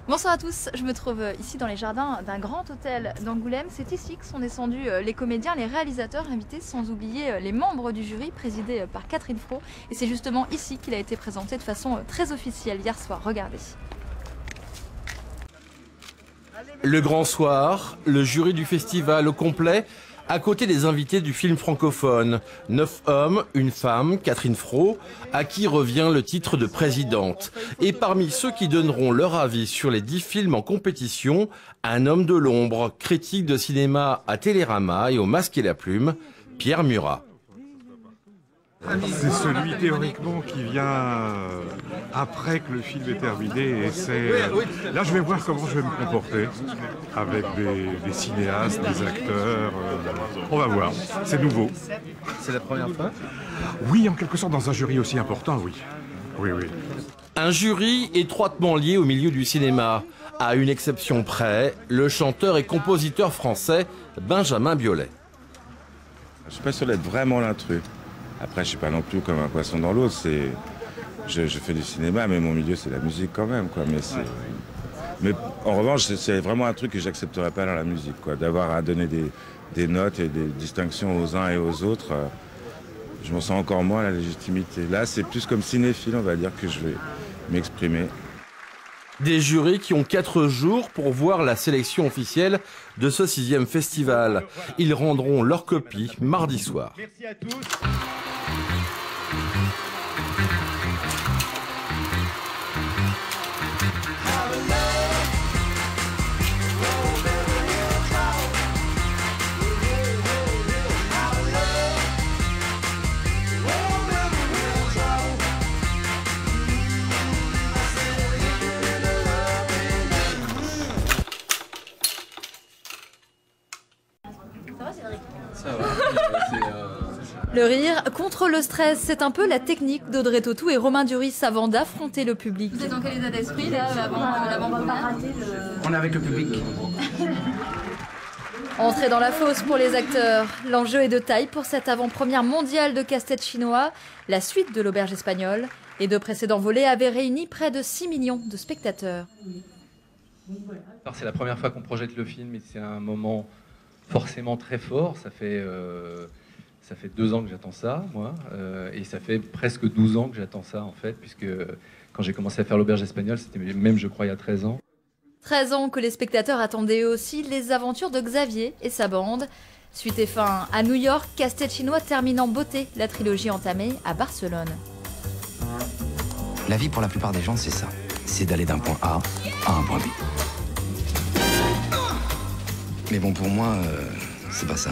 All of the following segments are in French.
Bonsoir à tous, je me trouve ici dans les jardins d'un grand hôtel d'Angoulême. C'est ici que sont descendus les comédiens, les réalisateurs invités, sans oublier les membres du jury présidé par Catherine Fro. Et c'est justement ici qu'il a été présenté de façon très officielle hier soir. Regardez. Le grand soir, le jury du festival au complet, à côté des invités du film francophone. 9 hommes, une femme, Catherine Fro, à qui revient le titre de présidente. Et parmi ceux qui donneront leur avis sur les 10 films en compétition, un homme de l'ombre, critique de cinéma à Télérama et au Masque et la Plume, Pierre Murat. C'est celui théoriquement qui vient après que le film est terminé et c'est... Là je vais voir comment je vais me comporter avec des cinéastes, des acteurs, on va voir, c'est nouveau. C'est la première fois? Oui, en quelque sorte dans un jury aussi important, oui. Oui. Un jury étroitement lié au milieu du cinéma. À une exception près, le chanteur et compositeur français Benjamin Biolay. Je suis pas sûr d'être vraiment l'intrus. Après, je suis pas non plus comme un poisson dans l'eau. Je fais du cinéma, mais mon milieu, c'est la musique quand même, quoi. Mais en revanche, c'est vraiment un truc que j'accepterais pas dans la musique, quoi. D'avoir à donner des notes et des distinctions aux uns et aux autres. Je m'en sens encore moins la légitimité. Là, c'est plus comme cinéphile, on va dire, que je vais m'exprimer. Des jurys qui ont 4 jours pour voir la sélection officielle de ce 6e festival. Ils rendront leur copie mardi soir. Merci à tous. Ça va, Le rire contre le stress, c'est un peu la technique d'Audrey Tautou et Romain Duris avant d'affronter le public. Vous êtes dans quel état d'esprit là, avant-première? On est avec le public. Entrée dans la fosse pour les acteurs. L'enjeu est de taille pour cette avant-première mondiale de casse-tête chinois. La suite de l'Auberge espagnole et de précédents volets avaient réuni près de 6 millions de spectateurs. Alors c'est la première fois qu'on projette le film et c'est un moment forcément très fort. Ça fait 2 ans que j'attends ça, moi, et ça fait presque 12 ans que j'attends ça, en fait, puisque quand j'ai commencé à faire l'Auberge espagnole, c'était même, je crois, il y a 13 ans. 13 ans que les spectateurs attendaient eux aussi les aventures de Xavier et sa bande. Suite et fin à New York, casse-tête chinois termine en beauté la trilogie entamée à Barcelone. La vie pour la plupart des gens, c'est ça. C'est d'aller d'un point A à un point B. Mais bon, pour moi, c'est pas ça.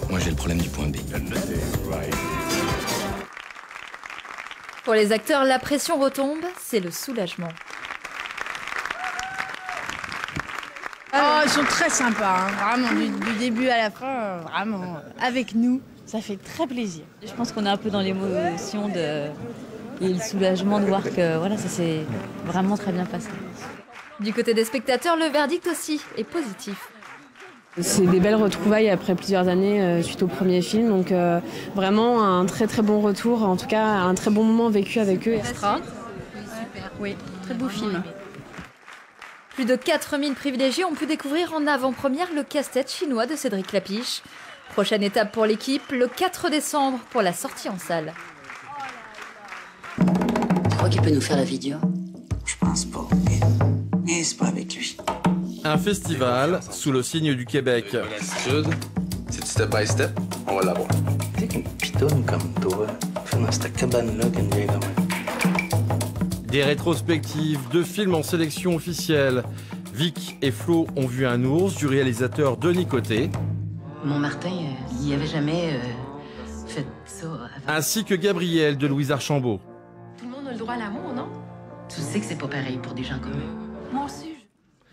Moi, j'ai le problème du point B. Pour les acteurs, la pression retombe, c'est le soulagement. Oh, ils sont très sympas, hein. Vraiment, du début à la fin, vraiment, avec nous, ça fait très plaisir. Je pense qu'on est un peu dans l'émotion et le soulagement de voir que voilà, ça s'est vraiment très bien passé. Du côté des spectateurs, le verdict aussi est positif. C'est des belles retrouvailles après plusieurs années suite au premier film, donc vraiment un très très bon retour, en tout cas un très bon moment vécu avec eux. Extra. Oui, très beau film. Plus de 4000 privilégiés ont pu découvrir en avant-première le casse-tête chinois de Cédric Lapiche. Prochaine étape pour l'équipe, le 4 décembre pour la sortie en salle. Tu crois qu'il peut nous faire la vidéo? Je pense pas, mais c'est pas avec lui. Un festival sous le signe du Québec. C'est step by step, on va l'avoir. Tu sais qu'une pitonne comme toi, fait dans cette cabane-là qu'une vieille dame. Des rétrospectives, 2 films en sélection officielle. Vic et Flo ont vu un ours du réalisateur Denis Côté. Mon Martin, il n'y avait jamais fait ça avant. Ainsi que Gabriel de Louise Archambault. Tout le monde a le droit à l'amour, non? Tu sais que c'est pas pareil pour des gens comme eux. Moi aussi.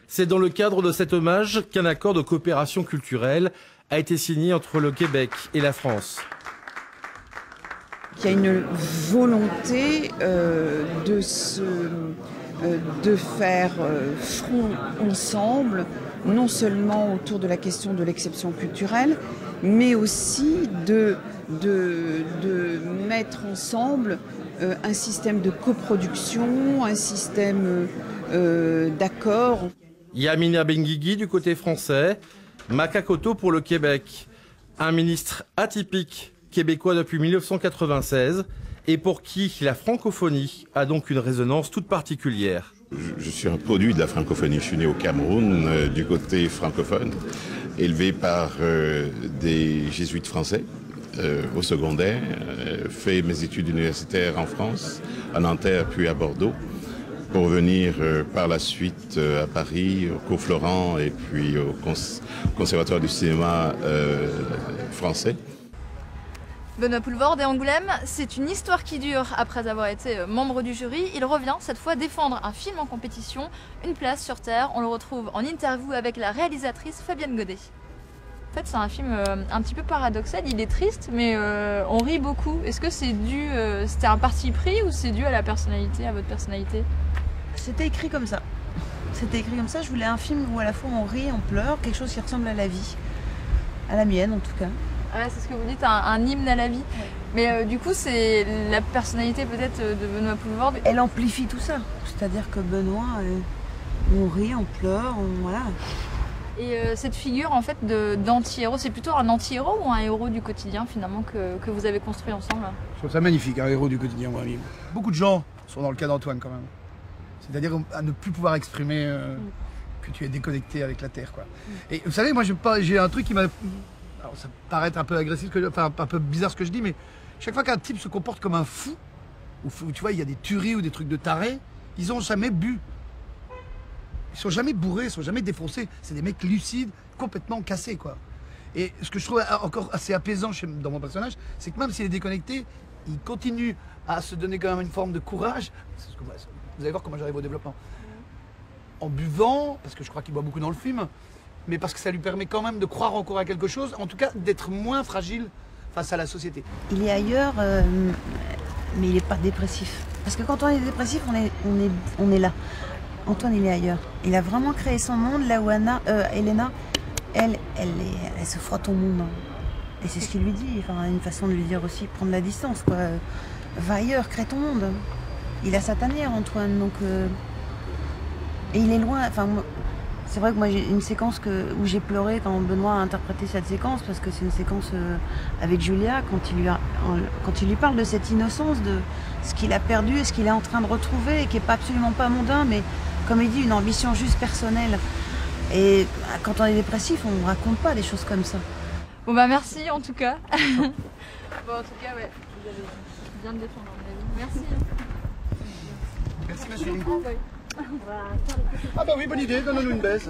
C'est dans le cadre de cet hommage qu'un accord de coopération culturelle a été signé entre le Québec et la France. Il y a une volonté de faire front ensemble, non seulement autour de la question de l'exception culturelle, mais aussi de mettre ensemble un système de coproduction, un système d'accords. Yamina Benguigui du côté français, Makakoto pour le Québec. Un ministre atypique québécois depuis 1996 et pour qui la francophonie a donc une résonance toute particulière. Je suis un produit de la francophonie. Je suis né au Cameroun, du côté francophone, élevé par des jésuites français au secondaire, fait mes études universitaires en France, à Nanterre puis à Bordeaux, pour venir par la suite à Paris, au Cours Florent et puis au Conservatoire du cinéma français. Benoît Poelvoorde et Angoulême, c'est une histoire qui dure. Après avoir été membre du jury, il revient cette fois défendre un film en compétition, Une place sur Terre. On le retrouve en interview avec la réalisatrice Fabienne Godet. En fait, c'est un film un petit peu paradoxal, il est triste, mais on rit beaucoup. Est-ce que c'est dû, c'était un parti pris ou c'est dû à la personnalité, à votre personnalité? C'était écrit comme ça. C'était écrit comme ça, je voulais un film où à la fois on rit, on pleure, quelque chose qui ressemble à la vie. À la mienne en tout cas. Ouais, c'est ce que vous dites, un hymne à la vie. Ouais. Mais du coup, c'est la personnalité peut-être de Benoît Poelvoorde. Elle amplifie tout ça. C'est-à-dire que Benoît, on rit, on pleure, voilà. Et cette figure en fait d'anti-héros, c'est plutôt un anti-héros ou un héros du quotidien finalement que vous avez construit ensemble? Je trouve ça magnifique, un héros du quotidien, moi. Beaucoup de gens sont dans le cas d'Antoine quand même. C'est-à-dire à ne plus pouvoir exprimer que tu es déconnecté avec la Terre, quoi. Et vous savez, moi j'ai un truc qui m'a... Alors ça paraît être un peu agressif, enfin un peu bizarre ce que je dis, mais chaque fois qu'un type se comporte comme un fou, ou tu vois, il y a des tueries ou des trucs de tarés, ils ont jamais bu. Ils sont jamais bourrés, ils sont jamais défoncés. C'est des mecs lucides, complètement cassés, quoi. Et ce que je trouve encore assez apaisant dans mon personnage, c'est que même s'il est déconnecté, il continue à se donner quand même une forme de courage. Vous allez voir comment j'arrive au développement. En buvant, parce que je crois qu'il boit beaucoup dans le film, mais parce que ça lui permet quand même de croire encore à quelque chose, en tout cas d'être moins fragile face à la société. Il est ailleurs, mais il n'est pas dépressif. Parce que quand on est dépressif, on est là. Antoine, il est ailleurs. Il a vraiment créé son monde, là où Elena, elle se frotte au monde. Et c'est ce qu'il lui dit, enfin, une façon de lui dire aussi, prendre la distance, quoi. Va ailleurs, crée ton monde. Il a sa tanière, Antoine, donc... Et il est loin, enfin... C'est vrai que moi j'ai une séquence où j'ai pleuré quand Benoît a interprété cette séquence, parce que c'est une séquence avec Julia, quand il lui parle de cette innocence, de ce qu'il a perdu et ce qu'il est en train de retrouver, et qui n'est absolument pas mondain, mais comme il dit, une ambition juste personnelle. Et quand on est dépressif, on ne raconte pas des choses comme ça. Bon bah merci en tout cas. Bon en tout cas ouais, vous avez bien le défendre à mon avis. Merci. Merci ma chérie. Ah bah oui, bonne idée, donne-nous une baisse.